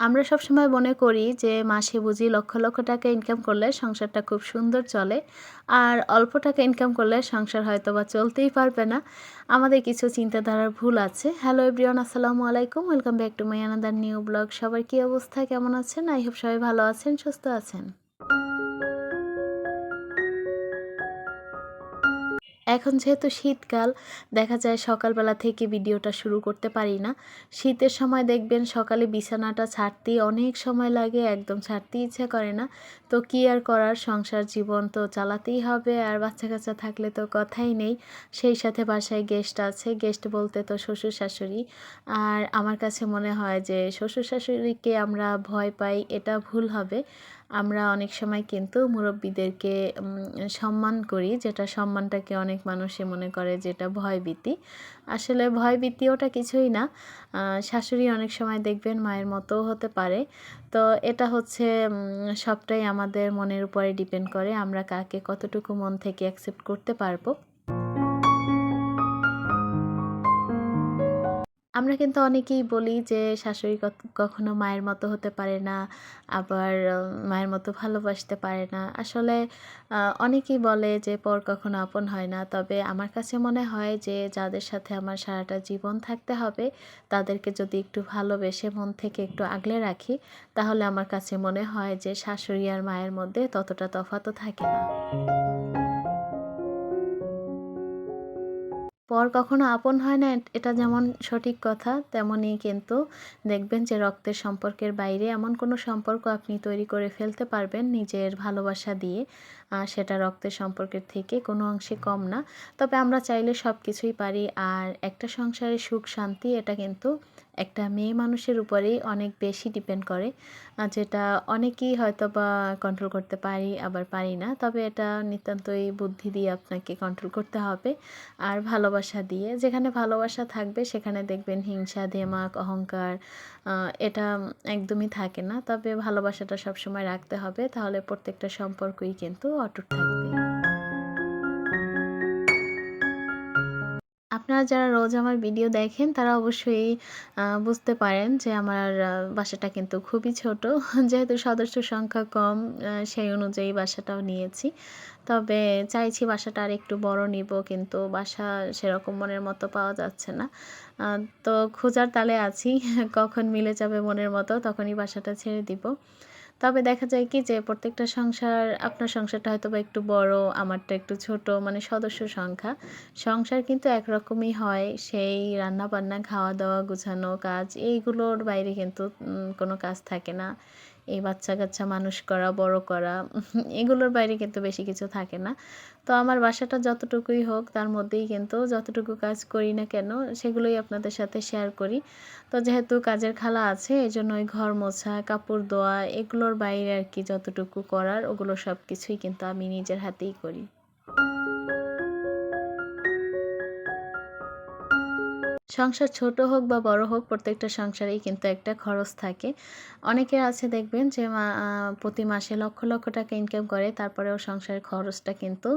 আমরা সবসময় মনে করি যে মাসে বুঝি লক্ষ লক্ষ টাকা ইনকাম করলে সংসারটা খুব সুন্দর চলে, আর অল্প টাকা ইনকাম করলে সংসার হয়তো বা চলতেই পারবে না। আমাদের কিছু চিন্তাধারার ভুল আছে। হ্যালো এভরিওয়ান, আসসালামু আলাইকুম, welcome back to my another new blog. সবার কি অবস্থা, কেমন আছেন? আই হোপ সবাই ভালো আছেন, সুস্থ আছেন। এখন যেহেতু শীতকাল, দেখা যায় সকালবেলা থেকে ভিডিওটা শুরু করতে পারি না। শীতের সময় দেখবেন সকালে বিছানাটা ছাড়তেই অনেক সময় লাগে, একদম ছাড়তেই ইচ্ছা করে না। তো কী আর করার, সংসার জীবন তো চালাতেই হবে, আর বাচ্চা কাচ্চা থাকলে তো কথাই নেই। সেই সাথে বাসায় গেস্ট আছে, গেস্ট বলতে তো শ্বশুর শাশুড়ি। আর আমার কাছে মনে হয় যে শ্বশুর শাশুড়িকে আমরা ভয় পাই, এটা ভুল হবে। আমরা অনেক সময় কিন্তু মুরব্বিদেরকে সম্মান করি, যেটা সম্মানটাকে অনেক মানুষই মনে করে যেটা ভয়ভীতি। আসলে ভয়ভীতি ওটা কিছুই না। শাশুড়ি অনেক সময় দেখবেন মায়ের মতোও হতে পারে। তো এটা হচ্ছে সবটাই আমাদের মনের উপরে ডিপেন্ড করে, আমরা কাকে কতটুকু মন থেকে অ্যাকসেপ্ট করতে পারবো। আমরা কিন্তু অনেকেই বলি যে শাশুড়ি কখনো মায়ের মতো হতে পারে না, আবার মায়ের মতো ভালোবাসতে পারে না। আসলে অনেকেই বলে যে পর কখনো আপন হয় না। তবে আমার কাছে মনে হয় যে যাদের সাথে আমার সারাটা জীবন থাকতে হবে, তাদেরকে যদি একটু ভালোবেসে মন থেকে একটু আগলে রাখি, তাহলে আমার কাছে মনে হয় যে শাশুড়ি আর মায়ের মধ্যে ততটা তফাৎও থাকে না। পর কখনো আপন হয় না, এটা যেমন সঠিক কথা, তেমনই কিন্তু দেখবেন যে রক্তের সম্পর্কের বাইরে এমন কোনো সম্পর্ক আপনি তৈরি করে ফেলতে পারবেন নিজের ভালোবাসা দিয়ে, সেটা রক্তের সম্পর্কের থেকে কোনো অংশে কম না। তবে আমরা চাইলে সব কিছুই পারি, আর একটা সংসারের সুখ শান্তি এটা কিন্তু একটা মেয়ে মানুষের উপরেই অনেক বেশি ডিপেন্ড করে, যেটা অনেকেই হয়তো বা কন্ট্রোল করতে পারি, আবার পারি না। তবে এটা নিতান্তই বুদ্ধি দিয়ে আপনাকে কন্ট্রোল করতে হবে, আর ভালোবাসা দিয়ে। যেখানে ভালোবাসা থাকবে সেখানে দেখবেন হিংসা, দেমাক, অহংকার এটা একদমই থাকে না। তবে ভালোবাসাটা সবসময় রাখতে হবে, তাহলে প্রত্যেকটা সম্পর্কই কিন্তু অটুট থাকবে। আপনারা যারা রোজ আমার ভিডিও দেখেন তারা অবশ্যই বুঝতে পারেন যে আমার বাসাটা কিন্তু খুবই ছোট। যেহেতু সদস্য সংখ্যা কম, সেই অনুযায়ী বাসাটাও নিয়েছি। তবে চাইছি বাসাটা আরেকটু বড় নিব, কিন্তু বাসা সেরকম মনের মতো পাওয়া যাচ্ছে না। আ তো খোঁজার তালে আছি। কখন মিলে যাবে মনের মতো তখনই বাসাটা ছেড়ে দিব। তবে দেখা যায় কি যে প্রত্যেকটা সংসার, আপনার সংসারটা হয়তোবা একটু বড়, আমারটা একটু ছোট, মানে সদস্য সংখ্যা। সংসার কিন্তু একরকমই হয়। সেই রান্না-বান্না, খাওয়া-দাওয়া, গুছানো কাজ, এইগুলোর বাইরে কিন্তু কোনো কাজ থাকে না। এই বাচ্চা-কাচ্চা মানুষ করা, বড় করা, এগুলোর বাইরে কিন্তু বেশি কিছু থাকে না। তো আমার বাসাটা যতটুকুই হোক তার মধ্যেই কিন্তু যতটুকু কাজ করি না কেন সেগুলোই আপনাদের সাথে শেয়ার করি। তো যেহেতু কাজের খালা আছে, এজন্য ওই ঘর মোছা, কাপড় ধোয়া, এগুলোর বাইরে আর কি যতটুকু করার, ওগুলো সবকিছুই কিন্তু আমি নিজের হাতেই করি। সংসার ছোট হোক বা বড় হোক, প্রত্যেকটা সংসারেই কিন্তু একটা খরচ থাকে। অনেকের আছে দেখবেন যে প্রতি মাসে লক্ষ লক্ষ টাকা ইনকাম করে, তারপরেও সংসারের খরচটা কিন্তু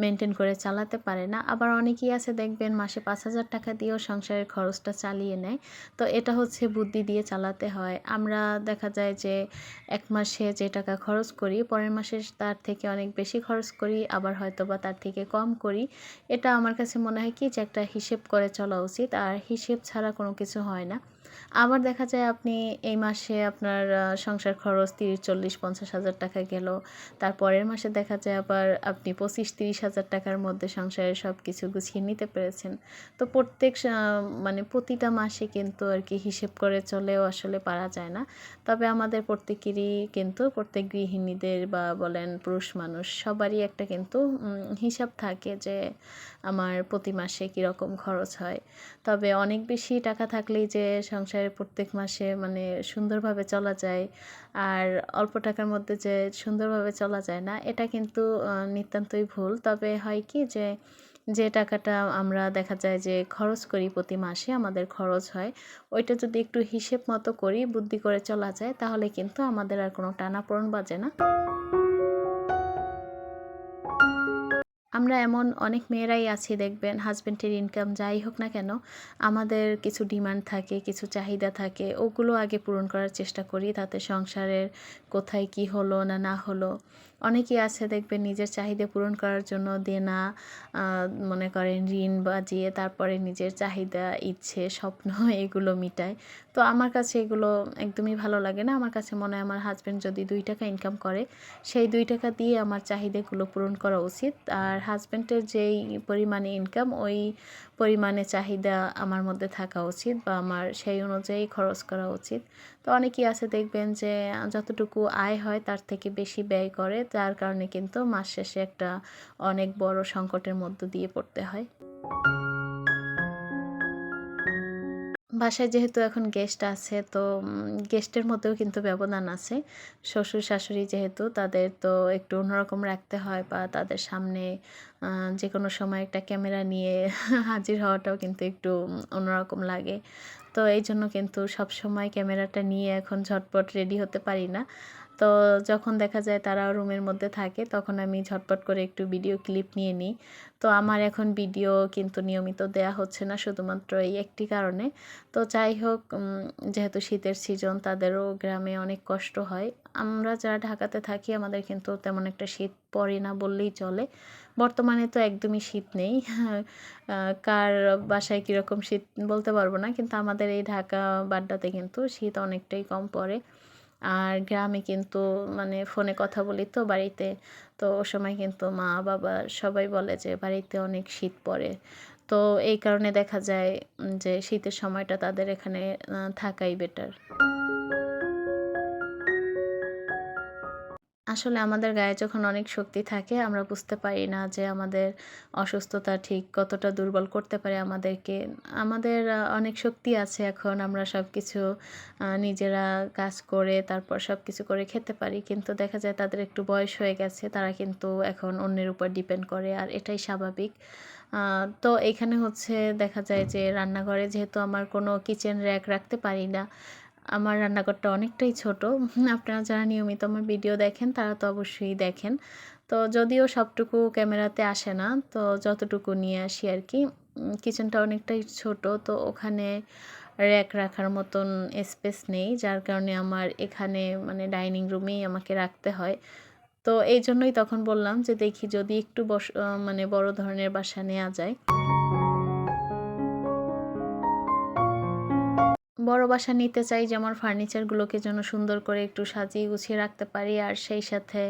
মেনটেন করে চালাতে পারে না। আবার অনেকেই আছে দেখবেন মাসে ৫,০০০ টাকা দিয়েও সংসারের খরচটা চালিয়ে নেয়। তো এটা হচ্ছে বুদ্ধি দিয়ে চালাতে হয়। আমরা দেখা যায় যে এক মাসে যে টাকা খরচ করি, পরের মাসে তার থেকে অনেক বেশি খরচ করি, আবার হয়তোবা তার থেকে কম করি। এটা আমার কাছে মনে হয় কি যে একটা হিসেব করে চলা উচিত, আর হিসেব ছাড়া কোনো কিছু হয় না। আবার দেখা যায় আপনি এই মাসে আপনার সংসার খরচ ৩০, ৪০, ৫০,০০০ টাকা গেল। তারপরের মাসে দেখা যায় আবার আপনি ২৫-৩০,০০০ টাকার মধ্যে সংসারের সব কিছু গুছিয়ে নিতে পেরেছেন। তো মানে প্রতিটা মাসে কিন্তু আর কি হিসেব করে চলেও আসলে পারা যায় না। তবে আমাদের প্রত্যেকেরই কিন্তু, প্রত্যেক গৃহিণীদের বা বলেন পুরুষ মানুষ, সবারই একটা কিন্তু হিসাব থাকে যে আমার প্রতি মাসে কীরকম খরচ হয়। তবে অনেক বেশি টাকা থাকলেই যে সংসারে প্রত্যেক মাসে মানে সুন্দরভাবে চলা যায়, আর অল্প টাকার মধ্যে যে সুন্দরভাবে চলা যায় না, এটা কিন্তু নিতান্তই ভুল। তবে হয় কি যে, যে টাকাটা আমরা দেখা যায় যে খরচ করি প্রতি মাসে, আমাদের খরচ হয়, ওইটা যদি একটু হিসেব মতো করি, বুদ্ধি করে চলা যায়, তাহলে কিন্তু আমাদের আর কোনো টানাপোড়েন বাজে না। আমরা এমন অনেক মেয়েরাই আছি দেখবেন, হাজব্যান্ডের ইনকাম যাই হোক না কেন, আমাদের কিছু ডিমান্ড থাকে, কিছু চাহিদা থাকে, ওগুলো আগে পূরণ করার চেষ্টা করি। তাতে সংসারের কোথায় কি হলো না না হলো, অনেকেই আছে দেখবেন নিজের চাহিদা পূরণ করার জন্য দেনা, মনে করেন ঋণ বাজিয়ে তারপরে নিজের চাহিদা, ইচ্ছে, স্বপ্ন এগুলো মিটায়। তো আমার কাছে এগুলো একদমই ভালো লাগে না। আমার কাছে মনে হয় আমার হাজব্যান্ড যদি 2 টাকা ইনকাম করে, সেই 2 টাকা দিয়ে আমার চাহিদাগুলো পূরণ করা উচিত। আর হাজব্যান্ডের যেই পরিমাণে ইনকাম, ওই পরিমাণে চাহিদা আমার মধ্যে থাকা উচিত, বা আমার সেই অনুযায়ী খরচ করা উচিত। তো অনেকেই আছে দেখবেন যে যতটুকু আয় হয় তার থেকে বেশি ব্যয় করে, যার কারণে কিন্তু মাস শেষে একটা অনেক বড় সংকটের মধ্য দিয়ে পড়তে হয়। বাসায় যেহেতু এখন গেস্ট আছে, তো গেস্টের মধ্যেও কিন্তু ব্যবধান আছে। শ্বশুর শাশুড়ি যেহেতু, তাদের তো একটু অন্যরকম রাখতে হয়, বা তাদের সামনে যেকোনো সময় একটা ক্যামেরা নিয়ে হাজির হওয়াটাও কিন্তু একটু অন্যরকম লাগে। তো এইজন্য কিন্তু সবসময় ক্যামেরাটা নিয়ে এখন ঝটপট রেডি হতে পারি না। তো যখন দেখা যায় তারা রুমের মধ্যে থাকে, তখন আমি ঝটপট করে একটু ভিডিও ক্লিপ নিয়ে নিই। তো আমার এখন ভিডিও কিন্তু নিয়মিত দেয়া হচ্ছে না, শুধুমাত্র এই একটি কারণে। তো যাই হোক, যেহেতু শীতের সিজন, তাদেরও গ্রামে অনেক কষ্ট হয়। আমরা যারা ঢাকাতে থাকি, আমাদের কিন্তু তেমন একটা শীত পড়ে না বললেই চলে। বর্তমানে তো একদমই শীত নেই। কার বাসায় কীরকম শীত বলতে পারবো না, কিন্তু আমাদের এই ঢাকা বাড্ডাতে কিন্তু শীত অনেকটাই কম পড়ে। আর গ্রামে কিন্তু মানে ফোনে কথা বলি তো বাড়িতে, তো ও সময় কিন্তু মা বাবা সবাই বলে যে বাড়িতে অনেক শীত পড়ে। তো এই কারণে দেখা যায় যে শীতের সময়টা তাদের এখানে থাকাই বেটার। আসলে আমাদের গায়ে যখন অনেক শক্তি থাকে, আমরা বুঝতে পারি না যে আমাদের অসুস্থতা ঠিক কতটা দুর্বল করতে পারে আমাদেরকে। আমাদের অনেক শক্তি আছে এখন, আমরা সব কিছু নিজেরা কাজ করে তারপর সব কিছু করে খেতে পারি। কিন্তু দেখা যায় তাদের একটু বয়স হয়ে গেছে, তারা কিন্তু এখন অন্যের উপর ডিপেন্ড করে, আর এটাই স্বাভাবিক। তো এখানে হচ্ছে দেখা যায় যে রান্নাঘরে যেহেতু আমার কোনো কিচেন র‍্যাক রাখতে পারি না, আমার রান্নাঘরটা অনেকটাই ছোট। আপনারা যারা নিয়মিত আমার ভিডিও দেখেন তারা তো অবশ্যই দেখেন। তো যদিও সবটুকু ক্যামেরাতে আসে না, তো যতটুকু নিয়ে আসি আরকি। কিচেনটা অনেকটাই ছোট, তো ওখানে র‍্যাক রাখার মতন স্পেস নেই। যার কারণে আমার এখানে মানে ডাইনিং রুমেই আমাকে রাখতে হয়। তো এইজন্যই তখন বললাম যে দেখি যদি একটু মানে বড় ধরনের বাসা নেয়া যায়। বড় বাসা নিতে চাই, যেমন ফার্নিচারগুলোকে যেন সুন্দর করে একটু সাজিয়ে গুছিয়ে রাখতে পারি, আর সেই সাথে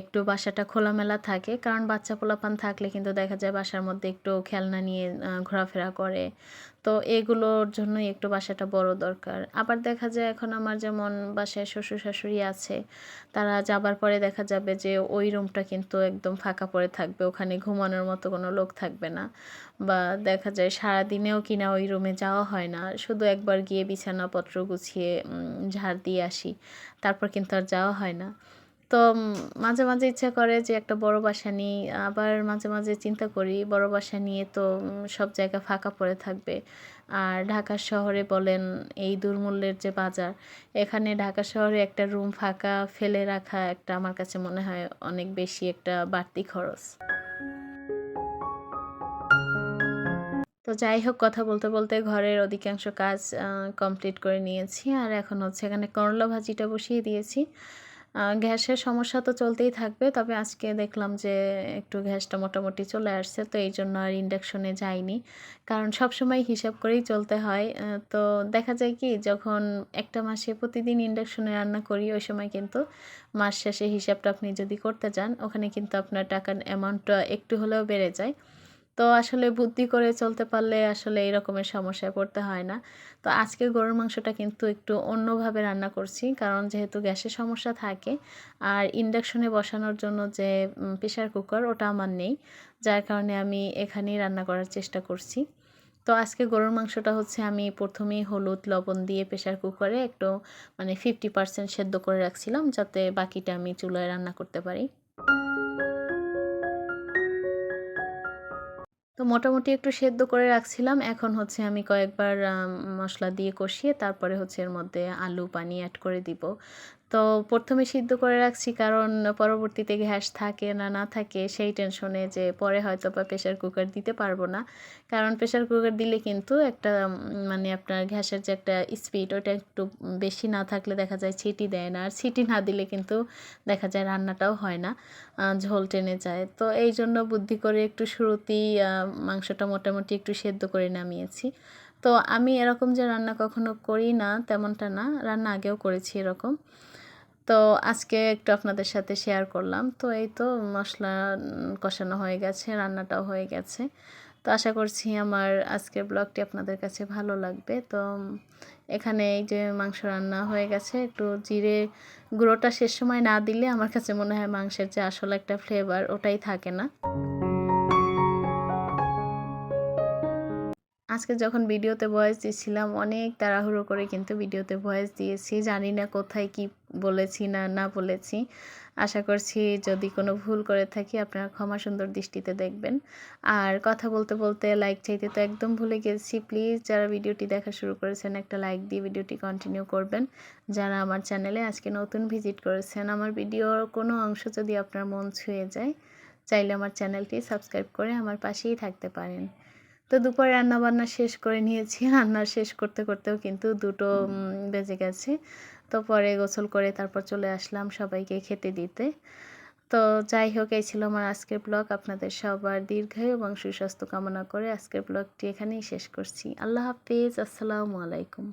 একটু বাসাটা খোলামেলা থাকে। কারণ বাচ্চা পোলাপান থাকলে কিন্তু দেখা যায় বাসার মধ্যে একটু খেলনা নিয়ে ঘোরাফেরা করে। তো এগুলোর জন্যই একটু বাসাটা বড় দরকার। আবার দেখা যায় এখন আমার যেমন বাসায় শ্বশুর-শাশুড়ি আছে, তারা যাবার পরে দেখা যাবে যে ওই রুমটা কিন্তু একদম ফাঁকা পড়ে থাকবে। ওখানে ঘুমানোর মতো কোনো লোক থাকবে না। বা দেখা যায় সারাদিনেও কিনা ওই রুমে যাওয়া হয় না। শুধু একবার গিয়ে বিছানাপত্র গুছিয়ে ঝাড় দিয়ে আসি। তারপর কিন্তু আর যাওয়া হয় না। তো মাঝে, মাঝে ইচ্ছা করে যে একটা বড় বাসা নিই। আবার মাঝে, মাঝে চিন্তা করি বড় বাসা নিয়ে তো সব জায়গা ফাঁকা পড়ে থাকবে। আর ঢাকা শহরে বলেন, এই দুর্মূল্যের যে বাজার, এখানে ঢাকা শহরে একটা রুম ফাঁকা ফেলে রাখা একটা আমার কাছে মনে হয় অনেক বেশি একটা বাড়তি খরচ। তো যাই হোক, কথা বলতে, বলতে ঘরের অধিকাংশ কাজ কমপ্লিট করে নিয়েছি। আর এখন হচ্ছে এখানে করলা ভাজিটা বসিয়ে দিয়েছি। গ্যাসের সমস্যা তো চলতেই থাকবে। তবে আজকে দেখলাম যে একটু গ্যাসটা মোটামুটি চলে আসছে। তো এইজন্য আর ইন্ডাকশনে যাইনি। কারণ সবসময় হিসাব করেই চলতে হয়। তো দেখা যায় কি, যখন একটা মাসে প্রতিদিন ইন্ডাকশনে রান্না করি, ওই সময় কিন্তু মাস শেষে হিসাবটা আপনি যদি করতে যান, ওখানে কিন্তু আপনার টাকার অ্যামাউন্টটা একটু হলেও বেড়ে যায়। তো আসলে বুদ্ধি করে চলতে পারলে আসলে এই রকমের সমস্যায় পড়তে হয় না। তো আজকে গরুর মাংসটা কিন্তু একটু অন্যভাবে রান্না করছি। কারণ যেহেতু গ্যাসের সমস্যা থাকে, আর ইন্ডাকশনে বসানোর জন্য যে প্রেশার কুকার, ওটা আমার নেই। যার কারণে আমি এখানেই রান্না করার চেষ্টা করছি। তো আজকে গরুর মাংসটা হচ্ছে আমি ১ম এই হলুদ, লবণ দিয়ে প্রেশার কুকারে একটু মানে 50% সেদ্ধ করে রাখছিলাম, যাতে বাকিটা আমি চুলায় রান্না করতে পারি। তো মোটামুটি একটু সেদ্ধ করে রাখছিলাম। এখন হচ্ছে আমি কয়েকবার মসলা দিয়ে কষিয়ে তারপরে হচ্ছে এর মধ্যে আলু, পানি এড করে দিব। তো প্রথমে সিদ্ধ করে রাখছি, কারণ পরবর্তীতে গ্যাস থাকে না না থাকে সেই টেনশনে, যে পরে হয়তো বা প্রেশার কুকার দিতে পারবো না। কারণ প্রেশার কুকার দিলে কিন্তু একটা মানে আপনার গ্যাসের যে একটা স্পিড, ওটা একটু বেশি না থাকলে দেখা যায় সিটি দেয় না, আর সিটি না দিলে কিন্তু দেখা যায় রান্নাটাও হয় না, ঝোল টেনে যায়। তো এই জন্য বুদ্ধি করে একটু শুরুতেই মাংসটা মোটামুটি একটু সেদ্ধ করে নামিয়েছি। তো আমি এরকম যে রান্না কখনো করি না তেমনটা না, রান্না আগেও করেছি এরকম। তো আজকে একটু আপনাদের সাথে শেয়ার করলাম। তো এই তো মশলা কষানো হয়ে গেছে, রান্নাটাও হয়ে গেছে। তো আশা করছি আমার আজকের ব্লগটি আপনাদের কাছে ভালো লাগবে। তো এখানে এই যে মাংস রান্না হয়ে গেছে, একটু জিরে গুঁড়োটা শেষ সময় না দিলে আমার কাছে মনে হয় মাংসের যে আসল একটা ফ্লেভার ওটাই থাকে না। আজকে যখন ভিডিওতে ভয়েস দিচ্ছিলাম, অনেক তাড়াহুড়ো করে কিন্তু ভিডিওতে ভয়েস দিয়েছি। জানি না কোথায় কি বলেছি না না বলেছি। আশা করছি যদি কোনো ভুল করে থাকি আপনারা ক্ষমা সুন্দর দৃষ্টিতে দেখবেন। আর কথা বলতে বলতে লাইক চাইতে তো একদম ভুলে গেছি। প্লিজ যারা ভিডিওটি দেখা শুরু করেছেন একটা লাইক দিয়ে ভিডিওটি কন্টিনিউ করবেন। যারা আমার চ্যানেলে আজকে নতুন ভিজিট করেছেন, আমার ভিডিওর কোনো অংশ যদি আপনার মন ছুঁয়ে যায়, চাইলে আমার চ্যানেলটি সাবস্ক্রাইব করে আমার পাশেই থাকতে পারেন। তো দুপুরে রান্নাবান্না শেষ করে নিয়েছি। রান্না শেষ করতে করতেও কিন্তু 2টো বেজে গেছে। তো পরে গোসল করে তারপর চলে আসলাম সবাইকে খেতে দিতে। তো যাই হোক, এই ছিল আমার আজকের ব্লগ। আপনাদের সবার দীর্ঘায়ু এবং সুস্বাস্থ্য কামনা করে আজকের ব্লগটি এখানেই শেষ করছি। আল্লাহ হাফেজ। আসসালামু আলাইকুম।